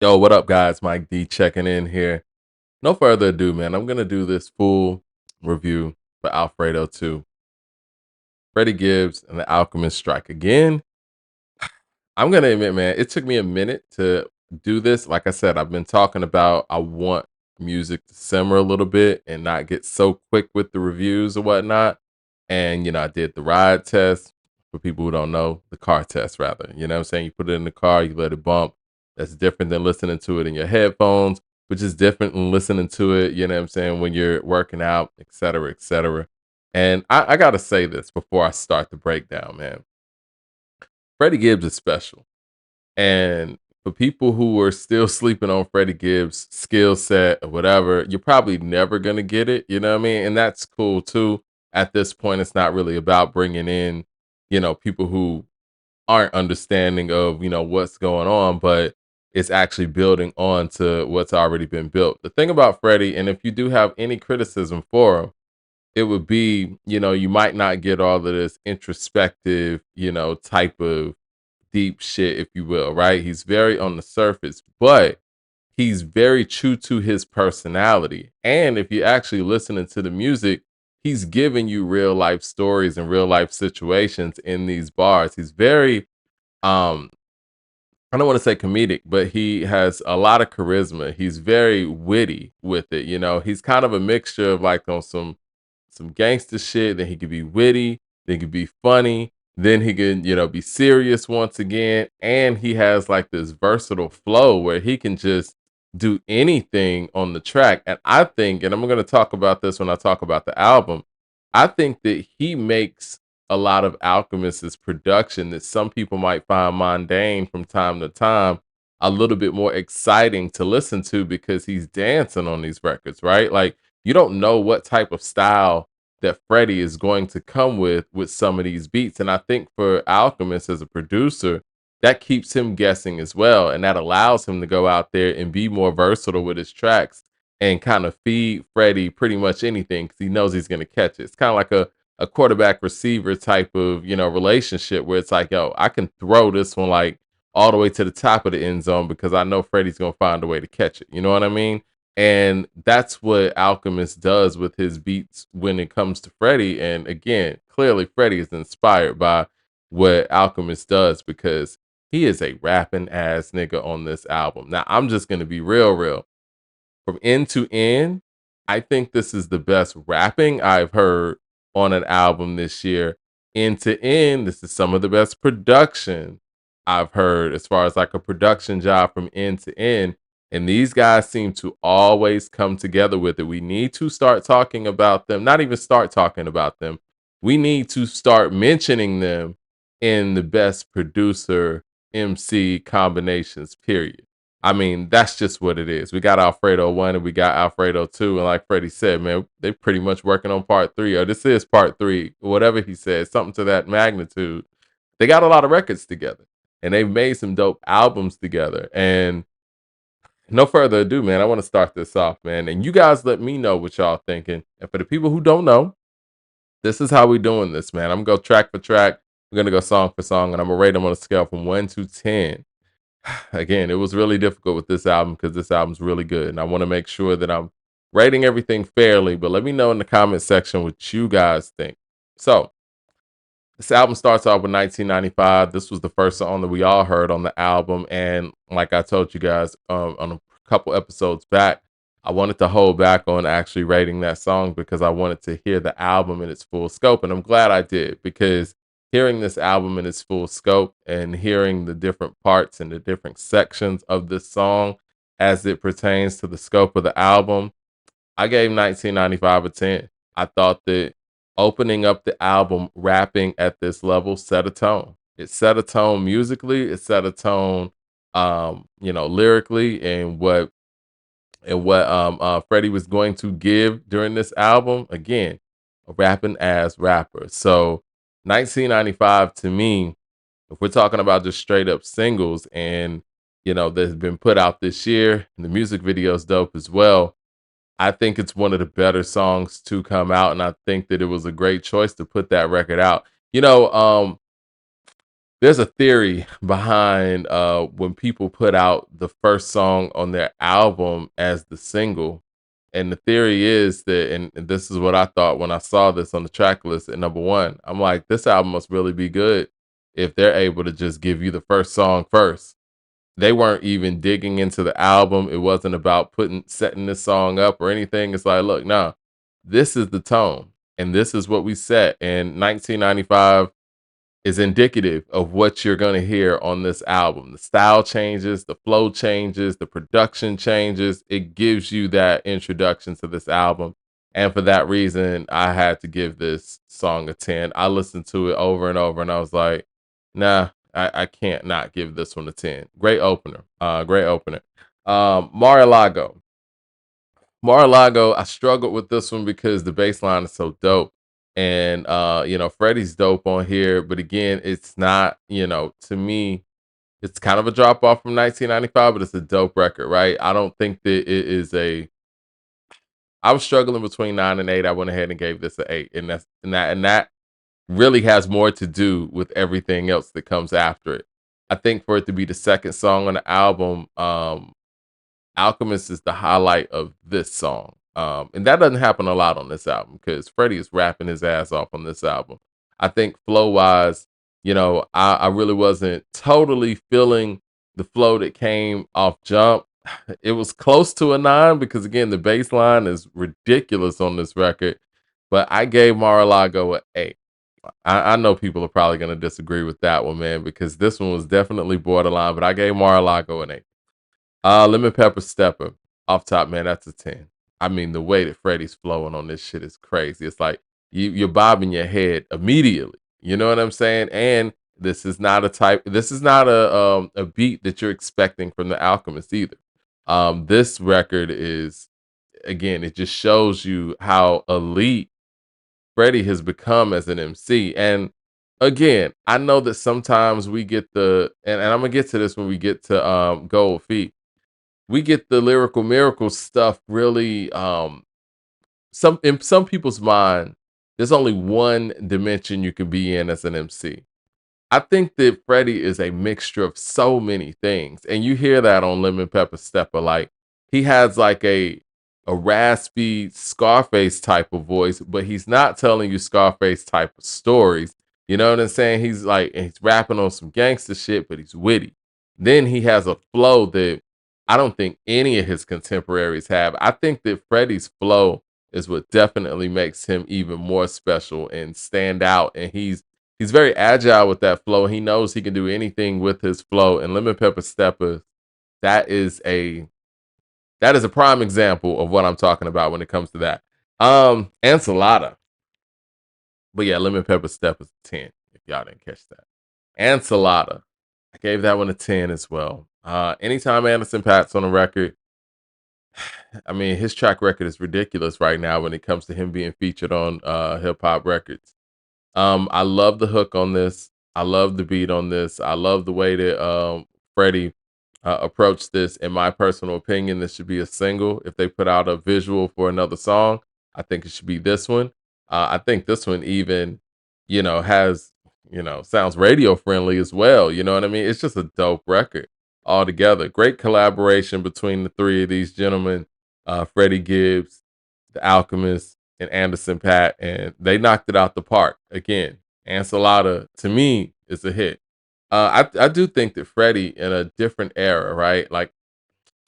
Yo, what up, guys? MikeD checking in here. No further ado, man. I'm gonna do this full review for Alfredo2, Freddie Gibbs, and the Alchemist strike again. I'm gonna admit, man, it took me a minute to do this. Like I said, I've been talking about I want music to simmer a little bit and not get so quick with the reviews or whatnot. And I did the ride test for people who don't know, the car test rather. You know what I'm saying? You put it in the car, you let it bump. That's different than listening to it in your headphones, which is different than listening to it, you know what I'm saying, when you're working out, et cetera, et cetera. And I gotta say this before I start the breakdown, man. Freddie Gibbs is special. And for people who are still sleeping on Freddie Gibbs' skill set or whatever, you're probably never going to get it. You know what I mean? And that's cool too. At this point, it's not really about bringing in, people who aren't understanding of, what's going on, but it's actually building on to what's already been built. The thing about Freddie, and if you do have any criticism for him, it would be, you might not get all of this introspective, type of deep shit, if you will, right? He's very on the surface, but he's very true to his personality. And if you're actually listening to the music, he's giving you real life stories and real life situations in these bars. He's very um I don't want to say comedic, but he has a lot of charisma. He's very witty with it. He's kind of a mixture of like on some gangster shit. Then he could be witty. Then he could be funny. Then he can, be serious once again. And he has like this versatile flow where he can just do anything on the track. And I think, and I'm going to talk about this when I talk about the album, I think that he makes a lot of Alchemist's production that some people might find mundane from time to time a little bit more exciting to listen to because he's dancing on these records, right? Like you don't know what type of style that Freddie is going to come with some of these beats. And I think for Alchemist as a producer, that keeps him guessing as well. And that allows him to go out there and be more versatile with his tracks and kind of feed Freddie pretty much anything because he knows he's going to catch it. It's kind of like a quarterback receiver type of, relationship where it's like, yo, I can throw this one like all the way to the top of the end zone because I know Freddie's going to find a way to catch it. You know what I mean? And that's what Alchemist does with his beats when it comes to Freddie. And again, clearly Freddie is inspired by what Alchemist does because he is a rapping ass nigga on this album. Now, I'm just going to be real. From end to end, I think this is the best rapping I've heard on an album this year. End to end, this is some of the best production I've heard as far as like a production job from end to end. And these guys seem to always come together with it. We need to start talking about them, not even start talking about them. We need to start mentioning them in the best producer MC combinations, period. I mean, that's just what it is. We got Alfredo 1 and we got Alfredo 2. And like Freddie said, man, they pretty much working on part 3, or this is part 3, whatever he said, something to that magnitude. They got a lot of records together and they've made some dope albums together. And no further ado, man, I want to start this off, man. And you guys let me know what y'all thinking. And for the people who don't know, this is how we doing this, man. I'm gonna go track for track. We're gonna go song for song, and I'm gonna rate them on a scale from 1 to 10. Again, it was really difficult with this album because this album's really good. And I want to make sure that I'm rating everything fairly. But let me know in the comment section what you guys think. So this album starts off with 1995. This was the first song that we all heard on the album. And like I told you guys on a couple episodes back, I wanted to hold back on actually rating that song because I wanted to hear the album in its full scope. And I'm glad I did because hearing this album in its full scope and hearing the different parts and the different sections of this song as it pertains to the scope of the album, I gave 1995 a 10. I thought that opening up the album, rapping at this level set a tone. It set a tone musically, it set a tone lyrically and what Freddie was going to give during this album. Again, a rapping ass rapper. So 1995 to me, if we're talking about just straight up singles and that's been put out this year, and the music video is dope as well. I think it's one of the better songs to come out, and I think that it was a great choice to put that record out. there's a theory behind when people put out the first song on their album as the single. And the theory is that, and this is what I thought when I saw this on the track list at number one. I'm like, this album must really be good if they're able to just give you the first song first. They weren't even digging into the album. It wasn't about setting this song up or anything. It's like, look, no, this is the tone, and this is what we set in 1995 is indicative of what you're going to hear on this album. The style changes, the flow changes, the production changes. It gives you that introduction to this album. And for that reason, I had to give this song a 10. I listened to it over and over and I was like, nah, I can't not give this one a 10. Great opener. Great opener. Mar-a-Lago. Mar-a-Lago, I struggled with this one because the bass line is so dope. And Freddie's dope on here, but again, it's not, to me, it's kind of a drop off from 1995, but it's a dope record, right? I don't think that it is a I was struggling between 9 and 8. I went ahead and gave this an 8. And that really has more to do with everything else that comes after it. I think for it to be the second song on the album, Alchemist is the highlight of this song. And that doesn't happen a lot on this album because Freddie is rapping his ass off on this album. I think flow wise, I really wasn't totally feeling the flow that came off Jump. It was close to a 9 because again, the bass line is ridiculous on this record. But I gave Mar-a-Lago an 8. I know people are probably going to disagree with that one, man, because this one was definitely borderline, but I gave Mar-a-Lago an 8. Lemon Pepper Stepper, off top, man, that's a 10. I mean, the way that Freddie's flowing on this shit is crazy. It's like you're bobbing your head immediately. You know what I'm saying? And this is not a beat that you're expecting from the Alchemist either. This record is, again, it just shows you how elite Freddie has become as an MC. And again, I know that sometimes we get and I'm gonna get to this when we get to Gold Feet. We get the lyrical miracle stuff really some in some people's mind, there's only one dimension you can be in as an MC. I think that Freddie is a mixture of so many things, and you hear that on Lemon Pepper Stepper. Like he has like a raspy Scarface type of voice, but he's not telling you Scarface type of stories. You know what I'm saying? He's rapping on some gangster shit, but he's witty. Then he has a flow that I don't think any of his contemporaries have. I think that Freddie's flow is what definitely makes him even more special and stand out. And he's very agile with that flow. He knows he can do anything with his flow. And Lemon Pepper Stepper, that is a prime example of what I'm talking about when it comes to that. Enchilada. But yeah, Lemon Pepper Stepper is a 10, if y'all didn't catch that. Enchilada. I gave that one a 10 as well. Anytime Anderson Paak's on a record, I mean, his track record is ridiculous right now when it comes to him being featured on hip hop records. I love the hook on this. I love the beat on this. I love the way that Freddie approached this. In my personal opinion, this should be a single. If they put out a visual for another song, I think it should be this one. I think this one even, has, sounds radio friendly as well. You know what I mean? It's just a dope record altogether. Great collaboration between the three of these gentlemen, Freddie Gibbs, The Alchemist, and Anderson Paak, and they knocked it out the park. Again, Enchilada, to me, is a hit. I do think that Freddie in a different era, right? Like,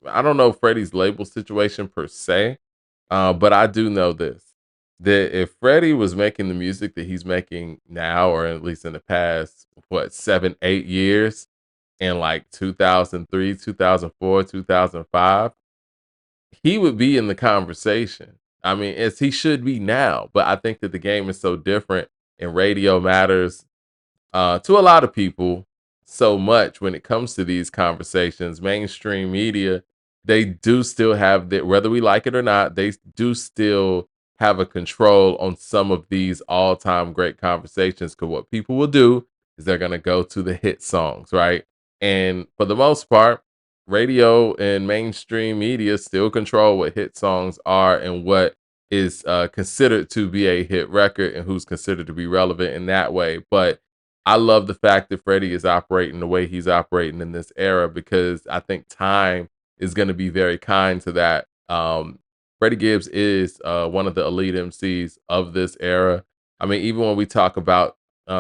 I don't know Freddie's label situation per se, but I do know this, that if Freddie was making the music that he's making now, or at least in the past, 7, 8 years, in like 2003, 2004, 2005, he would be in the conversation. I mean, as he should be now, but I think that the game is so different and radio matters to a lot of people so much when it comes to these conversations. Mainstream media, they do still have that, whether we like it or not, they do still have a control on some of these all-time great conversations. Because what people will do is they're going to go to the hit songs, right? And for the most part, radio and mainstream media still control what hit songs are and what is considered to be a hit record and who's considered to be relevant in that way. But I love the fact that Freddie is operating the way he's operating in this era because I think time is going to be very kind to that. Freddie Gibbs is one of the elite MCs of this era. I mean, even when we talk about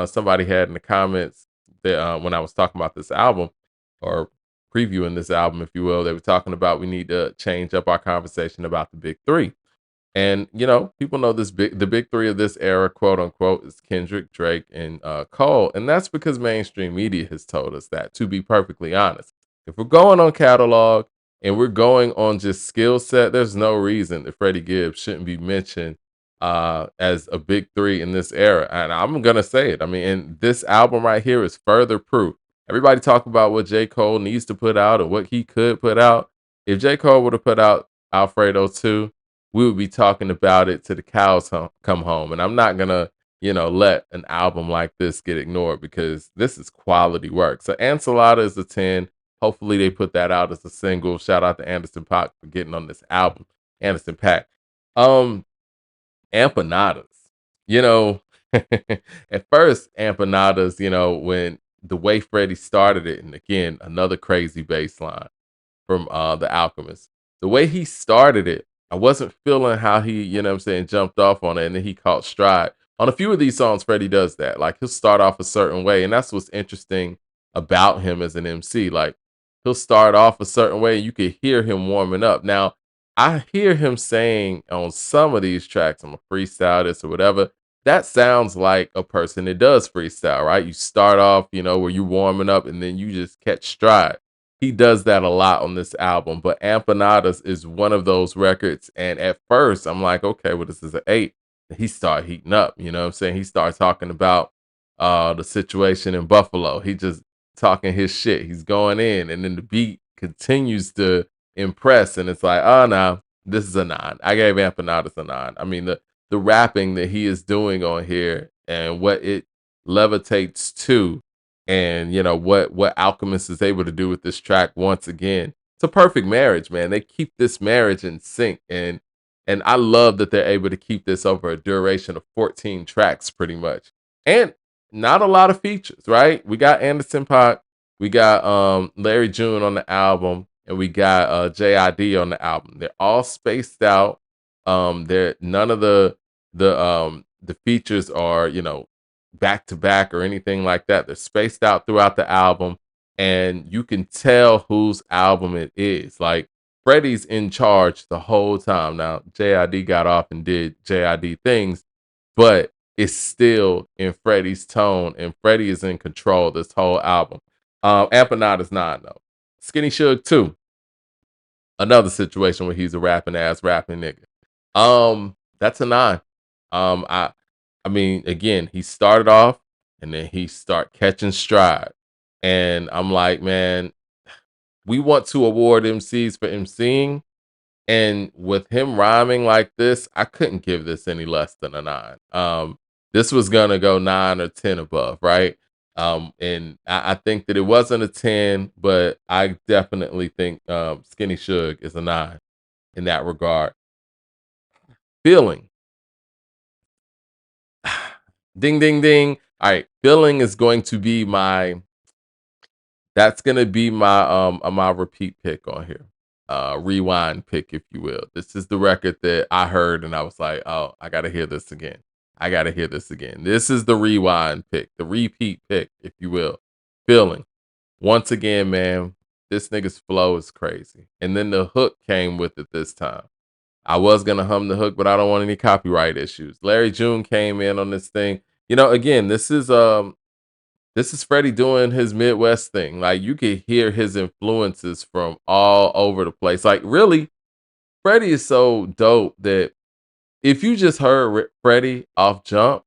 somebody had in the comments that when I was talking about this album or previewing this album, if you will, they were talking about we need to change up our conversation about the big three. And people know the big three of this era, quote unquote, is Kendrick, Drake, and Cole. And that's because mainstream media has told us that, to be perfectly honest. If we're going on catalog and we're going on just skill set, there's no reason that Freddie Gibbs shouldn't be mentioned as a big three in this era. And I'm gonna say it. I mean, and this album right here is further proof. Everybody talk about what J. Cole needs to put out or what he could put out. If J. Cole would have put out Alfredo 2, we would be talking about it to the cows come home. And I'm not gonna, let an album like this get ignored because this is quality work. So Ensalada is a 10. Hopefully they put that out as a single. Shout out to Anderson .Paak for getting on this album. Anderson .Paak. Empanadas. You know, at first, empanadas, when the way Freddie started it, and again, another crazy bass line from the Alchemist. The way he started it, I wasn't feeling how he, jumped off on it and then he caught stride. On a few of these songs, Freddie does that. Like he'll start off a certain way, and that's what's interesting about him as an MC. Like he'll start off a certain way and you can hear him warming up. Now, I hear him saying on some of these tracks, I'm a freestyle this or whatever. That sounds like a person that does freestyle, right? You start off, where you're warming up and then you just catch stride. He does that a lot on this album, but Empanadas is one of those records. And at first, I'm like, okay, well, this is an 8. And he started heating up, you know what I'm saying? He started talking about the situation in Buffalo. He just talking his shit. He's going in, and then the beat continues to impress. And it's like, oh, no, this is a 9. I gave Empanadas a 9. I mean, the rapping that he is doing on here and what it levitates to and what Alchemist is able to do with this track once again. It's a perfect marriage, man. They keep this marriage in sync, and I love that they're able to keep this over a duration of 14 tracks pretty much. And not a lot of features, right? We got Anderson .Paak, we got Larry June on the album, and we got JID on the album. They're all spaced out. They're none of the features are, back to back or anything like that. They're spaced out throughout the album, and you can tell whose album it is. Like Freddie's in charge the whole time. Now JID got off and did JID things, but it's still in Freddie's tone, and Freddie is in control this whole album. Empanada's 9 though. Skinny Suge 2. Another situation where he's a rapping nigga. That's a 9. I mean, again, he started off and then he start catching stride. And I'm like, man, we want to award MCs for MCing. And with him rhyming like this, I couldn't give this any less than a 9. This was gonna go 9 or 10 above, right? And I think that it wasn't a 10, but I definitely think Skinny Suge is a 9 in that regard. Feeling. Ding, ding, ding. All right, feeling is going to be that's gonna be my repeat pick on here. Rewind pick, if you will. This is the record that I heard and I was like, oh, I gotta hear this again. I gotta hear this again. This is the rewind pick, the repeat pick, if you will. Feeling. Once again, man, this nigga's flow is crazy. And then the hook came with it this time. I was gonna hum the hook, but I don't want any copyright issues. Larry June came in on this thing. Again, this is Freddie doing his Midwest thing. Like you could hear his influences from all over the place. Like really, Freddie is so dope that if you just heard Freddie off jump,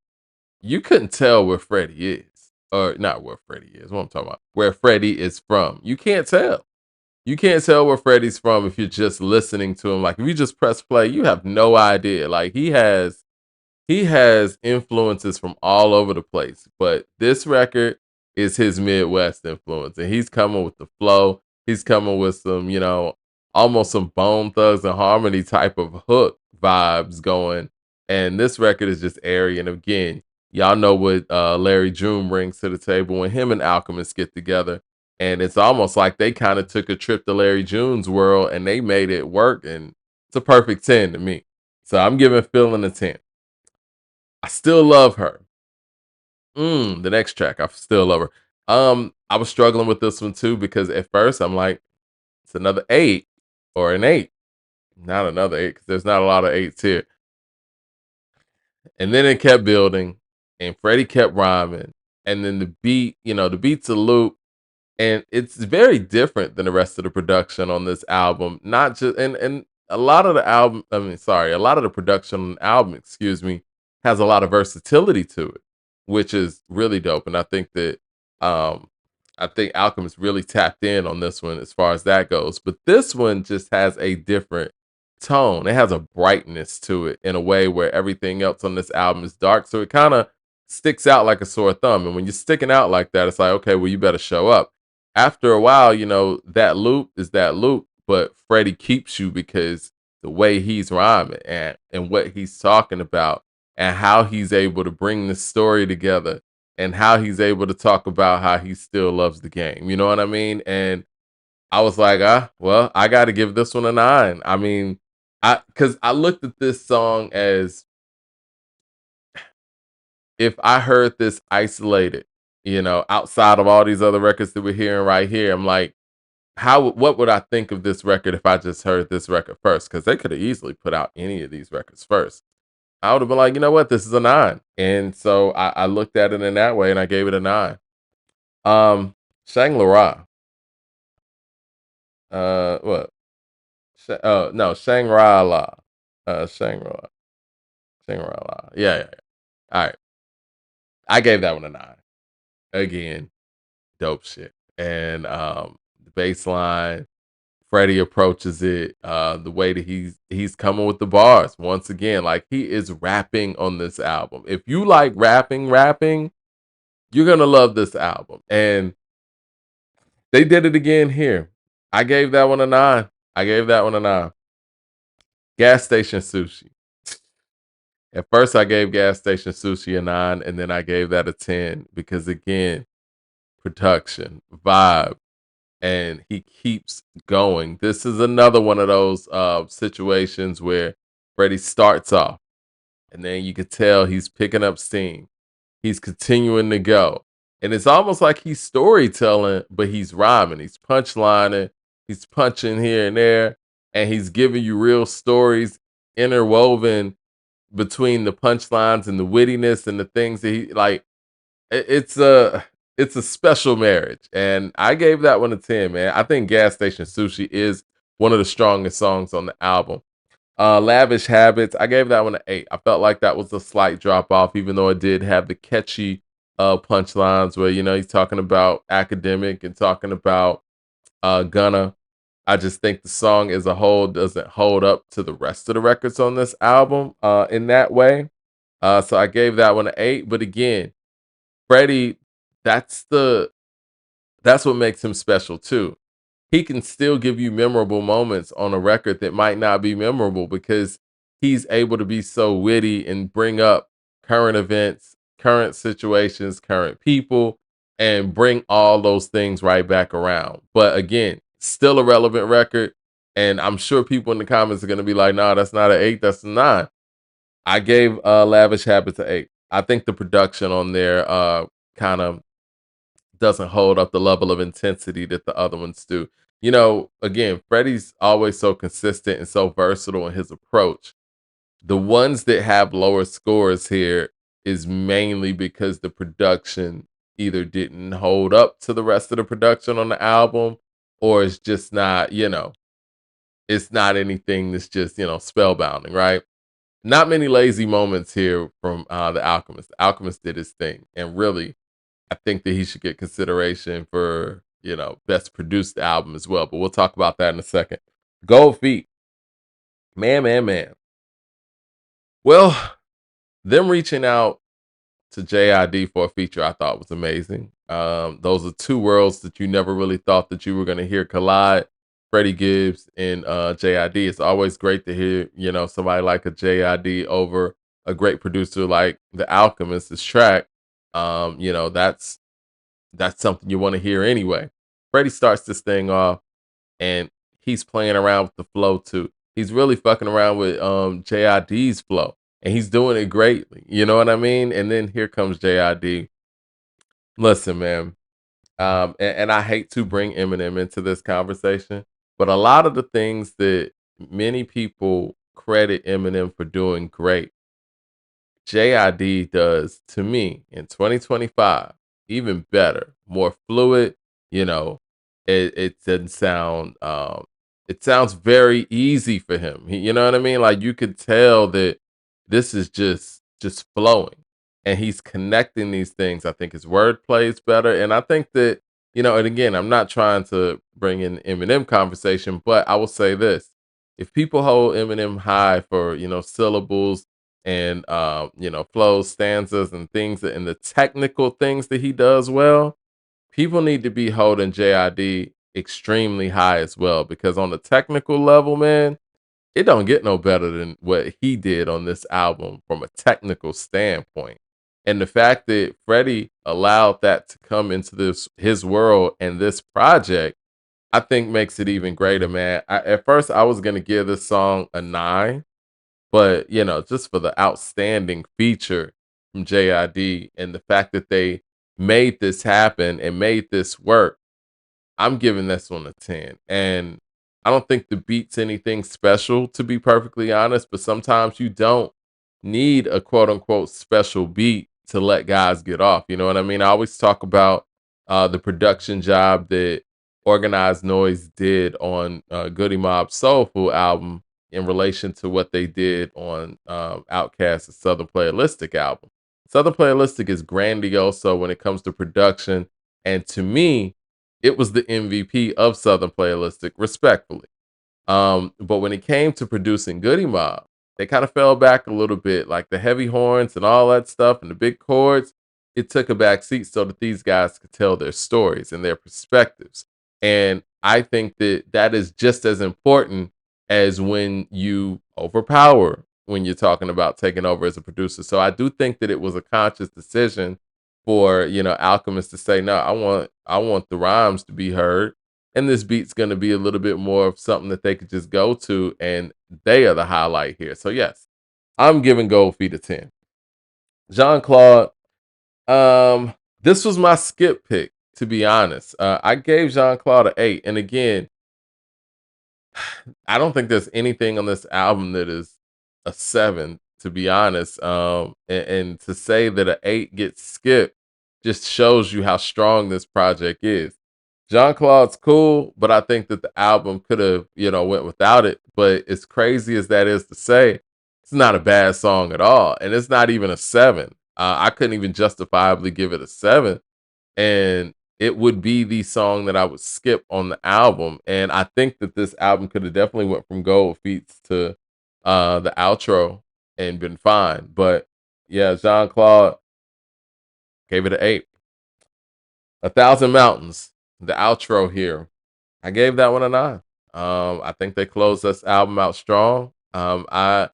you couldn't tell where Freddie is. Or not where Freddie is. What I'm talking about. Where Freddie is from. You can't tell. You can't tell where Freddie's from if you're just listening to him. Like if you just press play, you have no idea. Like he has influences from all over the place, but this record is his Midwest influence, and he's coming with the flow. He's coming with some, almost some Bone Thugs and Harmony type of hook vibes going. And this record is just airy. And again, Y'all know what Larry June brings to the table when him and Alchemist get together. And it's almost like they kind of took a trip to Larry June's world and they made it work. And it's a perfect 10 to me. So I'm giving Feeling a 10. I still love her. The next track, I still love her. I was struggling with this one too because at first I'm like, it's another 8 or an 8, not another 8 because there's not a lot of 8s here. And then it kept building, and Freddie kept rhyming, and then the beat, the beat's a loop, and it's very different than the rest of the production on this album. Not just and a lot of the album, a lot of the production on the album, excuse me, has a lot of versatility to it, which is really dope. And um I think Alchemist really tapped in on this one as far as that goes. But this one just has a different tone. It has a brightness to it in a way where everything else on this album is dark. So it kind of sticks out like a sore thumb. And when you're sticking out like that, it's like, okay, well, you better show up. After a while, that loop is that loop, but Freddie keeps you because the way he's rhyming and what he's talking about and how he's able to bring the story together and how he's able to talk about how he still loves the game. You know what I mean? And I was like, well, I got to give this one a 9. I mean, because I looked at this song as if I heard this isolated, outside of all these other records that we're hearing right here, I'm like, what would I think of this record if I just heard this record first? Because they could have easily put out any of these records first. I would have been like, you know what, this is a 9. And so I looked at it in that way and I gave it a 9. Shangri-La. What? No, Shangri-La. Shangri-La. Shangri-La. Yeah. All right. I gave that one a 9. Again, dope shit. And the bass line, Freddie approaches it, the way that he's coming with the bars. Once again, like he is rapping on this album. If you like rapping, you're gonna love this album. And they did it again here. I gave that one a 9. I gave that one a 9. Gas Station Sushi. At first, I gave Gas Station Sushi a 9, and then I gave that a 10 because, again, production, vibe, and he keeps going. This is another one of those situations where Freddie starts off, and then you could tell he's picking up steam. He's continuing to go. And it's almost like he's storytelling, but he's rhyming. He's punchlining. He's punching here and there. And he's giving you real stories interwoven between the punchlines and the wittiness and the things that he like. It's a special marriage. And I gave that one a 10, man. I think Gas Station Sushi is one of the strongest songs on the album. Lavish Habits, I gave that one an 8. I felt like that was a slight drop off, even though it did have the catchy punchlines where, he's talking about academic and talking about Gunna. I just think the song as a whole doesn't hold up to the rest of the records on this album in that way. So I gave that one an 8. But again, Freddie, that's that's what makes him special too. He can still give you memorable moments on a record that might not be memorable because he's able to be so witty and bring up current events, current situations, current people, and bring all those things right back around. But again, still a relevant record. And I'm sure people in the comments are going to be like, nah, that's not an 8, that's a 9. I gave Lavish Habits an 8. I think the production on there kind of doesn't hold up the level of intensity that the other ones do. Again, Freddie's always so consistent and so versatile in his approach. The ones that have lower scores here is mainly because the production either didn't hold up to the rest of the production on the album or it's just not, it's not anything that's just, spellbounding, right? Not many lazy moments here from the Alchemist. The Alchemist did his thing and really I think that he should get consideration for, best produced album as well. But we'll talk about that in a second. Gold Feet. Man. Well, them reaching out to JID for a feature I thought was amazing. Those are two worlds that you never really thought that you were going to hear collide. Freddie Gibbs and JID. It's always great to hear, somebody like a JID over a great producer like The Alchemist's track, that's something you want to hear anyway. Freddie starts this thing off and he's playing around with the flow too. He's really fucking around with JID's flow and he's doing it greatly. You know what I mean? And then here comes JID. Listen, man. And I hate to bring Eminem into this conversation, but a lot of the things that many people credit Eminem for doing great, JID does to me in 2025 even better, more fluid. You know, it doesn't sound. It sounds very easy for him. You know what I mean? Like you could tell that this is just flowing, and he's connecting these things. I think his wordplay is better, and I think that and again, I'm not trying to bring in Eminem conversation, but I will say this: if people hold Eminem high for syllables and flows, stanzas, and things and the technical things that he does well, people need to be holding JID extremely high as well because on the technical level, man, it don't get no better than what he did on this album from a technical standpoint. And the fact that Freddie allowed that to come into this his world and this project, I think makes it even greater, man. At first I was gonna give this song a 9, but, just for the outstanding feature from JID and the fact that they made this happen and made this work, I'm giving this one a 10. And I don't think the beat's anything special, to be perfectly honest, but sometimes you don't need a quote unquote special beat to let guys get off. You know what I mean? I always talk about the production job that Organized Noise did on Goody Mob's Soulful album in relation to what they did on Outkast's Southern Playalistic album. Southern Playalistic is grandiose when it comes to production. And to me, it was the MVP of Southern Playalistic, respectfully. But when it came to producing Goody Mob, they kind of fell back a little bit, like the heavy horns and all that stuff and the big chords. It took a back seat so that these guys could tell their stories and their perspectives. And I think that that is just as important as when you overpower when you're talking about taking over as a producer. So I do think that it was a conscious decision for Alchemist to say, no, I want the rhymes to be heard, and this beat's going to be a little bit more of something that they could just go to, and they are the highlight here. So yes, I'm giving Gold Feet a 10. Jean Claude, this was my skip pick, to be honest. I gave Jean Claude an 8, and again, I don't think there's anything on this album that is a 7, to be honest. And to say that an 8 gets skipped just shows you how strong this project is. Jean Claude's cool, but I think that the album could have, went without it. But as crazy as that is to say, it's not a bad song at all. And it's not even a 7. I couldn't even justifiably give it a 7, and it would be the song that I would skip on the album. And I think that this album could have definitely went from Gold Feet to the outro and been fine. But yeah, Jean Claude gave it an 8. A Thousand Mountains, the outro here, I gave that one a 9. I think they closed this album out strong. I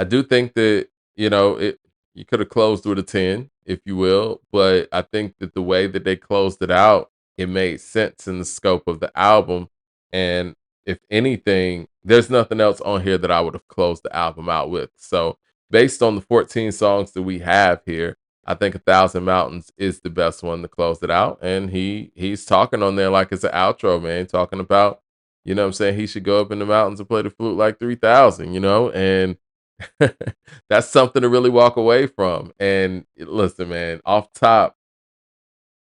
do think that it you could have closed with a 10, if you will, but I think that the way that they closed it out, it made sense in the scope of the album. And if anything, there's nothing else on here that I would have closed the album out with. So based on the 14 songs that we have here, I think A Thousand Mountains is the best one to close it out. And he's talking on there like it's an outro, man, talking about, what I'm saying, he should go up in the mountains and play the flute like 3,000, and that's something to really walk away from. And listen, man, off top,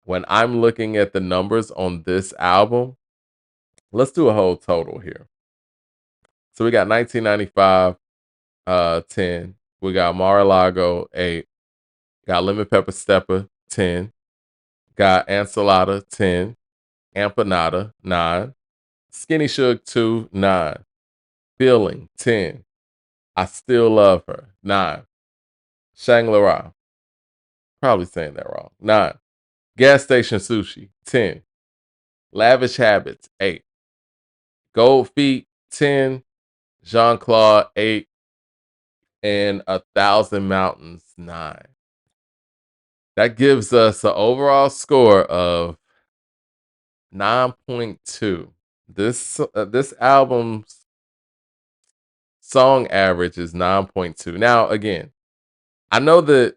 when I'm looking at the numbers on this album, let's do a whole total here. So we got 1995, 10. We got Mar-a-Lago, 8. Got Lemon Pepper Stepper, 10. Got Ensalada, 10. Empanada, 9. Skinny Sugar 2, 9. Feeling, 10. I Still Love Her, 9. Shangri-La, probably saying that wrong, 9. Gas Station Sushi, 10. Lavish Habits, 8. Gold Feet, 10. Jean Claude, 8. and 1,000 Mountains 9. That gives us an overall score of 9.2. This album's song average is 9.2. Now, again, I know that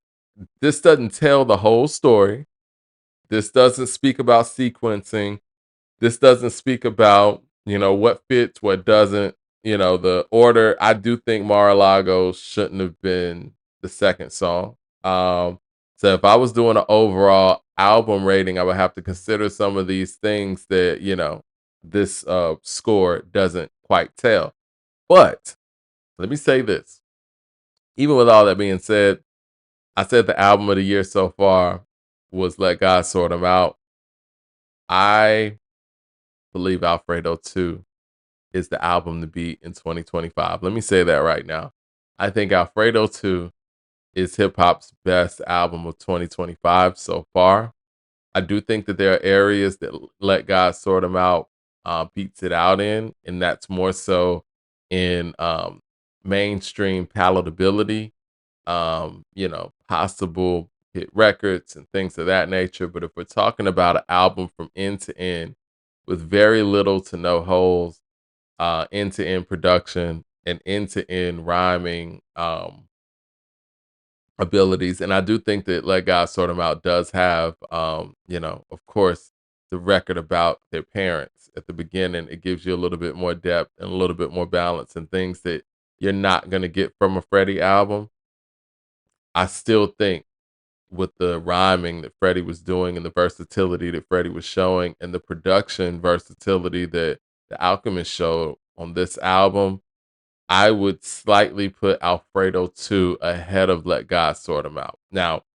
this doesn't tell the whole story. This doesn't speak about sequencing. This doesn't speak about, what fits, what doesn't, the order. I do think Mar-a-Lago shouldn't have been the second song. So if I was doing an overall album rating, I would have to consider some of these things that, this score doesn't quite tell. But let me say this. Even with all that being said, I said the album of the year so far was Let God Sort 'Em Out. I believe Alfredo2 is the album to beat in 2025. Let me say that right now. I think Alfredo2 is hip hop's best album of 2025 so far. I do think that there are areas that Let God Sort 'Em Out beats it out in, and that's more so in mainstream palatability, possible hit records and things of that nature. But if we're talking about an album from end to end with very little to no holes, end to end production and end to end rhyming abilities, and I do think that Let God Sort 'Em Out does have, of course, the record about their parents at the beginning. It gives you a little bit more depth and a little bit more balance and things that you're not going to get from a Freddie album. I still think with the rhyming that Freddie was doing and the versatility that Freddie was showing and the production versatility that the Alchemist showed on this album, I would slightly put Alfredo2 ahead of Let God Sort 'Em Out. Now,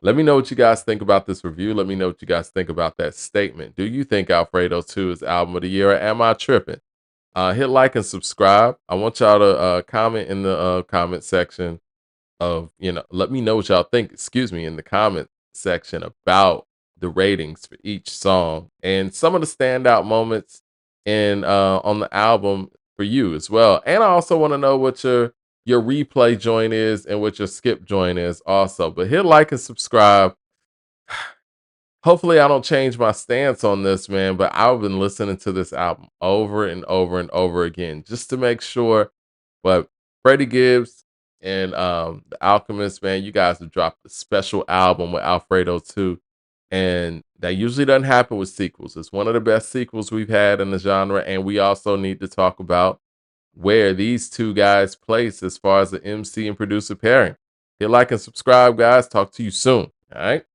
let me know what you guys think about this review. Let me know what you guys think about that statement. Do you think Alfredo2 is album of the year, or am I tripping? Hit like and subscribe. I want y'all to comment in the comment section of, let me know what y'all think, in the comment section about the ratings for each song and some of the standout moments in on the album for you as well. And I also want to know what your replay joint is and what your skip joint is also. But hit like and subscribe. Hopefully I don't change my stance on this, man, but I've been listening to this album over and over and over again just to make sure. But Freddie Gibbs and the Alchemist, man, you guys have dropped a special album with Alfredo2, and that usually doesn't happen with sequels. It's one of the best sequels we've had in the genre, and we also need to talk about where these two guys place as far as the MC and producer pairing. Hit like and subscribe, guys. Talk to you soon. All right.